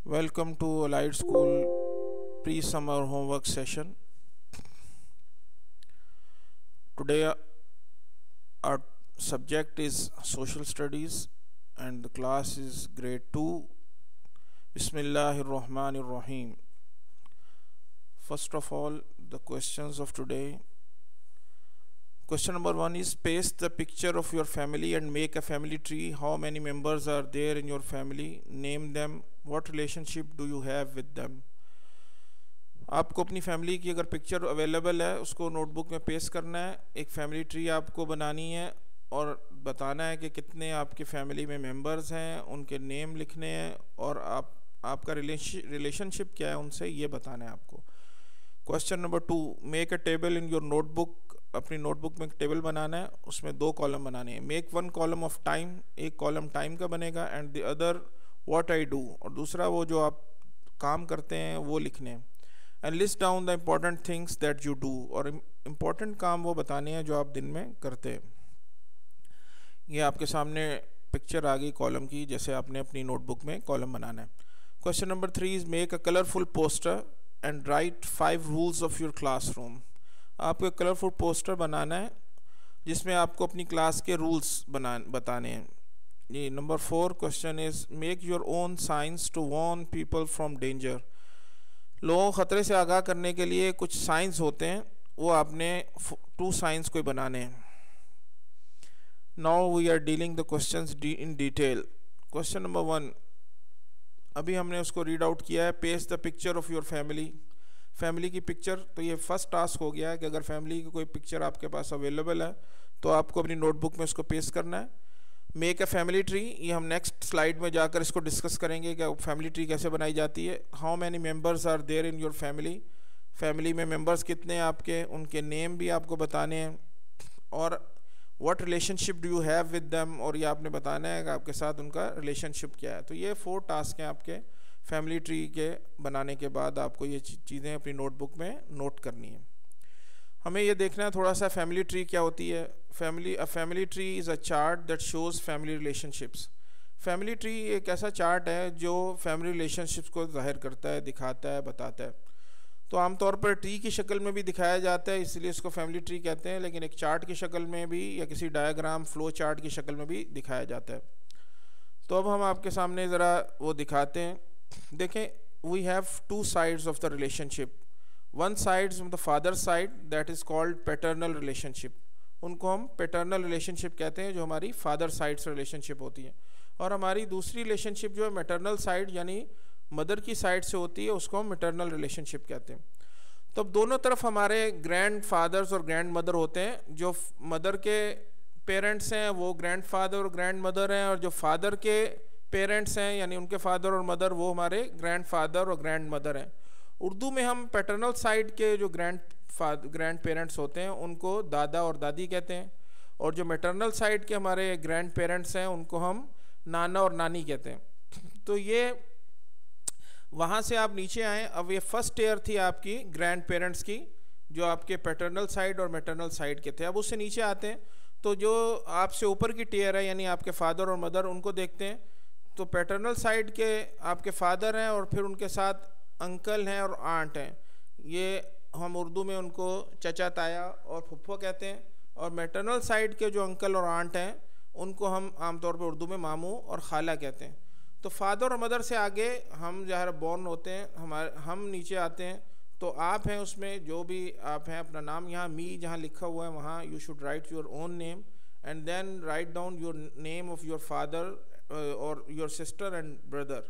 Welcome to Allied School pre-summer homework session. Today our subject is social studies and the class is grade 2. Bismillahir Rahmanir Rahim. First of all, the questions of today. Question number 1 is paste the picture of your family and make a family tree. How many members are there in your family? Name them. What relationship do you have with them? आपको अपनी family की अगर picture available है उसको notebook में paste करना है. एक फैमिली ट्री आपको बनानी है और बताना है कि कितने आपके फैमिली में मेंबर्स हैं, उनके नेम लिखने हैं और आपका रिलेशनशिप क्या है उनसे, ये बताना है आपको. Question number 2, make a table in your notebook. अपनी नोटबुक में एक टेबल बनाना है, उसमें 2 कॉलम बनाने हैं. मेक 1 कॉलम ऑफ टाइम, एक कॉलम टाइम का बनेगा, and the other what I do, और दूसरा वो जो आप काम करते हैं वो लिखने हैं. And list down the important things that you do, और इम्पॉर्टेंट काम वो बताने हैं जो आप दिन में करते हैं. ये आपके सामने पिक्चर आ गई कॉलम की, जैसे आपने अपनी नोटबुक में कॉलम बनाना है. Question number 3 is make a colourful poster and right 5 rules of your classroom. आपको एक कलरफुल पोस्टर बनाना है जिसमें आपको अपनी क्लास के रूल्स बताने हैं. ये number 4 question is make your own signs to warn people from danger. लोगों को ख़तरे से आगाह करने के लिए कुछ साइंस होते हैं, वो आपने 2 साइंस को बनाने हैं. Now we are dealing the questions in detail. Question number 1 अभी हमने उसको रीड आउट किया है. Paste the picture of your family की पिक्चर. तो ये फर्स्ट टास्क हो गया है कि अगर फैमिली की कोई पिक्चर आपके पास अवेलेबल है तो आपको अपनी नोटबुक में उसको पेस्ट करना है. मेक अ फैमिली ट्री, ये हम नेक्स्ट स्लाइड में जाकर इसको डिस्कस करेंगे कि फैमिली ट्री कैसे बनाई जाती है. How many members are there in your family में मेंबर्स कितने हैं आपके, उनके नेम भी आपको बताने हैं. और what relationship do you have with them, और ये आपने बताना है कि आपके साथ उनका रिलेशनशिप क्या है. तो ये 4 टास्क हैं आपके फैमिली ट्री के बनाने के बाद. आपको ये चीज़ें अपनी नोटबुक में नोट करनी है. हमें ये देखना है थोड़ा सा फैमिली ट्री क्या होती है. Family tree is a chart that shows family relationships. Family tree एक ऐसा चार्ट है जो फैमिली रिलेशनशिप्स को ज़ाहिर करता है, दिखाता है, बताता है. तो आमतौर पर ट्री की शक्ल में भी दिखाया जाता है, इसलिए इसको फैमिली ट्री कहते हैं, लेकिन एक चार्ट की शक्ल में भी या किसी डायग्राम फ्लो चार्ट की शक्ल में भी दिखाया जाता है. तो अब हम आपके सामने ज़रा वो दिखाते हैं. देखें, we have 2 sides of the relationship. One side from the father side that is called paternal relationship. उनको हम पैटर्नल रिलेशनशिप कहते हैं, जो हमारी फादर साइड से रिलेशनशिप होती है. और हमारी दूसरी रिलेशनशिप जो है मैटरनल साइड यानी मदर की साइड से होती है, उसको हम मैटरनल रिलेशनशिप कहते हैं. तो अब दोनों तरफ हमारे ग्रैंड फादर्स और ग्रैंड मदर होते हैं. जो मदर के पेरेंट्स हैं वो ग्रैंड फादर और ग्रैंड मदर हैं, और जो फादर के पेरेंट्स हैं यानी उनके फादर और मदर वो हमारे ग्रैंड फादर और ग्रैंड मदर हैं. उर्दू में हम पैटर्नल साइड के जो ग्रैंड पेरेंट्स होते हैं उनको दादा और दादी कहते हैं, और जो मैटरनल साइड के हमारे ग्रैंड पेरेंट्स हैं उनको हम नाना और नानी कहते हैं. तो ये वहाँ से आप नीचे आएँ. अब ये फर्स्ट ईयर थी आपकी ग्रैंड पेरेंट्स की, जो आपके पैटर्नल साइड और मैटरनल साइड के थे. अब उससे नीचे आते हैं तो जो आपसे ऊपर की टीयर है यानी आपके फादर और मदर, उनको देखते हैं. तो पैटर्नल साइड के आपके फादर हैं और फिर उनके साथ अंकल हैं और आंट हैं. ये हम उर्दू में उनको चचा ताया और फुफ्फो कहते हैं. और मैटरनल साइड के जो अंकल और आंट हैं उनको हम आमतौर पर उर्दू में मामू और खाला कहते हैं. तो फादर और मदर से आगे हम जहाँ बॉर्न होते हैं हम नीचे आते हैं. तो आप हैं, उसमें जो भी आप हैं अपना नाम यहाँ मी जहाँ लिखा हुआ है वहाँ you should write your own name and then write down your name of your father और योर सिस्टर एंड ब्रदर.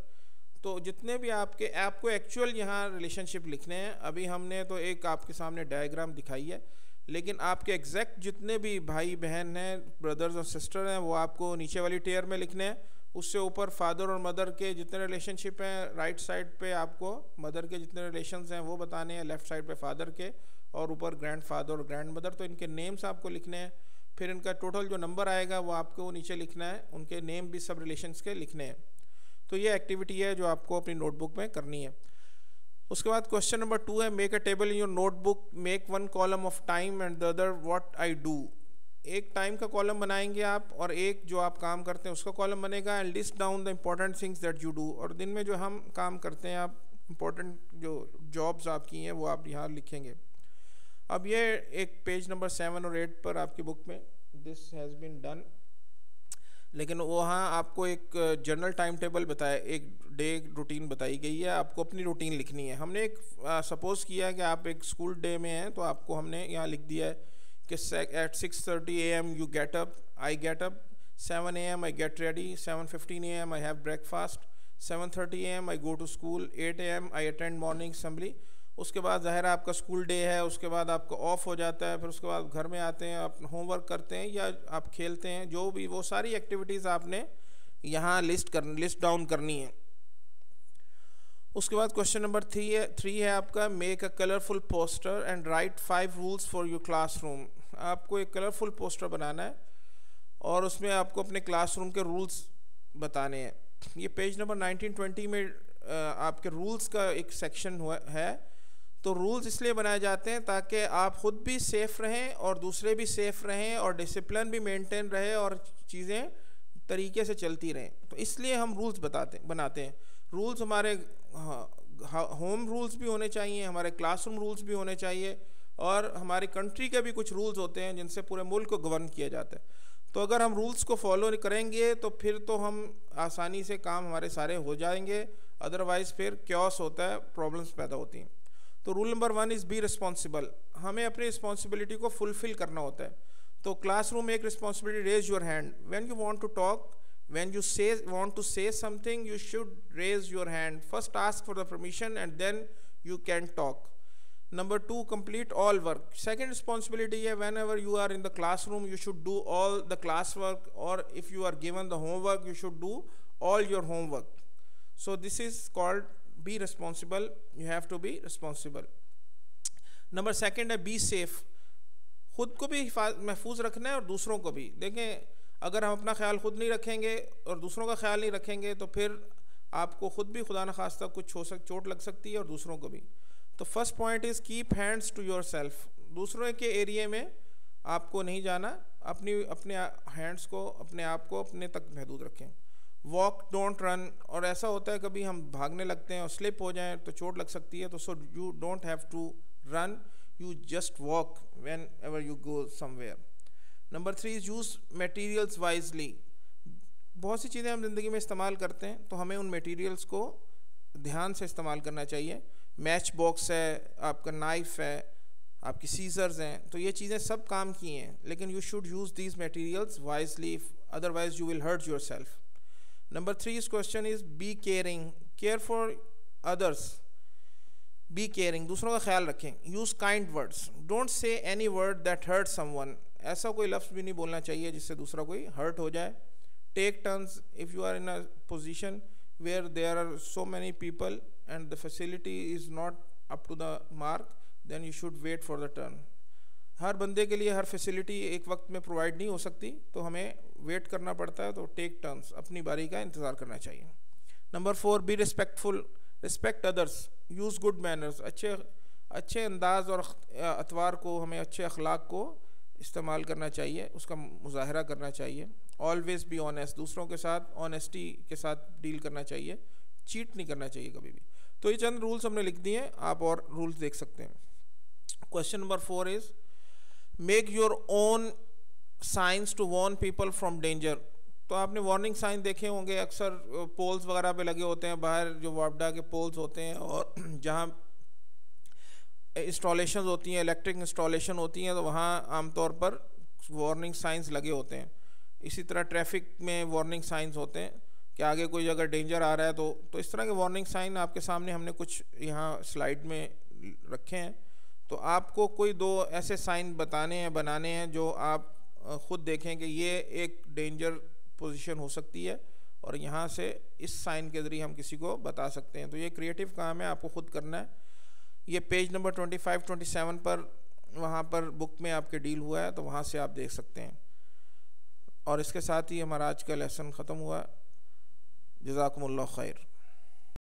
तो जितने भी आपको एक्चुअल यहाँ रिलेशनशिप लिखने हैं. अभी हमने तो एक आपके सामने डायग्राम दिखाई है, लेकिन आपके एग्जैक्ट जितने भी भाई बहन हैं, ब्रदर्स और सिस्टर हैं, वो आपको नीचे वाली टेयर में लिखने हैं. उससे ऊपर फादर और मदर के जितने रिलेशनशिप हैं, राइट साइड पे आपको मदर के जितने रिलेशंस हैं वो बताने हैं, लेफ़्ट साइड पे फादर के, और ऊपर ग्रैंड फादर और ग्रैंड मदर. तो इनके नेम्स आपको लिखने हैं. फिर इनका टोटल जो नंबर आएगा वो आपको नीचे लिखना है. उनके नेम भी सब रिलेशंस के लिखने हैं. तो ये एक्टिविटी है जो आपको अपनी नोटबुक में करनी है. उसके बाद क्वेश्चन नंबर 2 है make a table in your notebook, make 1 column of time and the other what I do. एक टाइम का कॉलम बनाएंगे आप और एक जो आप काम करते हैं उसका कॉलम बनेगा, and list down the important things that you do. और दिन में जो हम काम करते हैं, आप इम्पोर्टेंट जो जॉब्स आपकी हैं वो आप यहाँ लिखेंगे। अब ये एक पेज नंबर 7 और 8 पर आपकी बुक में दिस हैज़ बीन डन, लेकिन वहाँ आपको एक जनरल टाइम टेबल बताया, एक डे रूटीन बताई गई है, आपको अपनी रूटीन लिखनी है। हमने एक सपोज़ किया है कि आप एक स्कूल डे में हैं, तो आपको हमने यहाँ लिख दिया है कि at 6:30 AM you get up, I get up, 7 AM I get ready, 7:15 AM I have breakfast, 7:30 AM I go to school, 8 AM I attend morning assembly। उसके बाद ज़ाहिर है आपका स्कूल डे है, उसके बाद आपका ऑफ हो जाता है, फिर उसके बाद घर में आते हैं, आप होमवर्क करते हैं या आप खेलते हैं, जो भी वो सारी एक्टिविटीज़ आपने यहाँ लिस्ट डाउन करनी है। उसके बाद क्वेश्चन नंबर 3 है आपका, make a colourful poster and right 5 rules for your classroom. आपको एक कलरफुल पोस्टर बनाना है और उसमें आपको अपने क्लासरूम के रूल्स बताने हैं। ये पेज नंबर 19-20 में आपके रूल्स का एक सेक्शन है। तो रूल्स इसलिए बनाए जाते हैं ताकि आप ख़ुद भी सेफ़ रहें और दूसरे भी सेफ़ रहें और डिसिप्लिन भी मेंटेन रहे और चीज़ें तरीके से चलती रहें। तो इसलिए हम रूल्स बनाते हैं। रूल्स हमारे होम रूल्स भी होने चाहिए, हमारे क्लासरूम रूल्स भी होने चाहिए, और हमारी कंट्री के भी कुछ रूल्स होते हैं जिनसे पूरे मुल्क को गवर्न किया जाता है। तो अगर हम रूल्स को फॉलो करेंगे तो फिर तो हम आसानी से काम हमारे सारे हो जाएंगे, अदरवाइज़ फिर क्योस होता है, प्रॉब्लम्स पैदा होती हैं। तो rule number 1 is be responsible. हमें अपनी रिस्पॉन्सिबिलिटी को फुलफ़िल करना होता है। तो क्लासरूम में एक responsibility, raise your hand when you want to talk, when you want to say something, you should raise your hand. First ask for the permission and then you can talk. Number 2, complete all work. Second responsibility है, whenever you are in the classroom you should do all the classwork, or if you are given the homework you should do all your homework. So this is called be responsible. You have to be responsible. Number 2 है, be safe. खुद को भी महफूज रखना है और दूसरों को भी। देखें, अगर हम अपना ख्याल खुद नहीं रखेंगे और दूसरों का ख्याल नहीं रखेंगे तो फिर आपको खुद भी खुदा न खास्ता कुछ चोट लग सकती है और दूसरों को भी। तो first point is keep hands to yourself. दूसरों के एरिया में आपको नहीं जाना, अपने हैंड्स को, अपने आप को अपने तक महदूद रखें। Walk don't run. और ऐसा होता है कभी हम भागने लगते हैं और स्लिप हो जाएं तो चोट लग सकती है, तो so you don't have to run, you just walk whenever you go somewhere. Number 3 is use materials wisely. बहुत सी चीज़ें हम ज़िंदगी में इस्तेमाल करते हैं, तो हमें उन मटेरियल्स को ध्यान से इस्तेमाल करना चाहिए। मैच बॉक्स है, आपका नाइफ़ है, आपकी सीजर्स हैं, तो ये चीज़ें सब काम की हैं, लेकिन you should use these materials wisely, otherwise you will hurt yourself. Number 3 इस question is be caring. Care for others, be caring, दूसरों का ख्याल रखें। Use kind words, don't say any word that hurt someone. ऐसा कोई लफ्ज़ भी नहीं बोलना चाहिए जिससे दूसरा कोई हर्ट हो जाए। Take turns, if you are in a position where there are so many people and the facility is not up to the mark, then you should wait for the turn. हर बंदे के लिए हर facility एक वक्त में provide नहीं हो सकती, तो हमें वेट करना पड़ता है। तो टेक टर्न्स, अपनी बारी का इंतज़ार करना चाहिए। Number 4, be respectful, respect others, use good manners. अच्छे अंदाज और अतवार को, हमें अच्छे अखलाक को इस्तेमाल करना चाहिए, उसका मुजाहरा करना चाहिए। ऑलवेज़ बी ऑनेस्ट, दूसरों के साथ ऑनेस्टी के साथ डील करना चाहिए, चीट नहीं करना चाहिए कभी भी। तो ये चंद रूल्स हमने लिख दिए हैं, आप और रूल्स देख सकते हैं। Question number 4 is make your own signs to warn people from danger. तो आपने वार्निंग साइन देखे होंगे, अक्सर पोल्स वगैरह पे लगे होते हैं बाहर, जो वापडा के पोल्स होते हैं, और जहाँ इंस्टॉलेशन होती हैं, इलेक्ट्रिक इंस्टॉलेशन होती हैं, तो वहाँ आमतौर पर वार्निंग साइंस लगे होते हैं। इसी तरह ट्रैफिक में वार्निंग साइंस होते हैं कि आगे कोई अगर डेंजर आ रहा है तो इस तरह के वार्निंग साइन आपके सामने हमने कुछ यहाँ स्लाइड में रखे हैं। तो आपको कोई 2 ऐसे साइन बनाने हैं जो आप ख़ुद देखें कि ये एक डेंजर पोजीशन हो सकती है, और यहाँ से इस साइन के ज़रिए हम किसी को बता सकते हैं। तो ये क्रिएटिव काम है, आपको ख़ुद करना है। ये पेज नंबर 25-27 पर, वहाँ पर बुक में आपके डील हुआ है, तो वहाँ से आप देख सकते हैं। और इसके साथ ही हमारा आज का लेसन ख़त्म हुआ। जज़ाकुमुल्लाह खैर।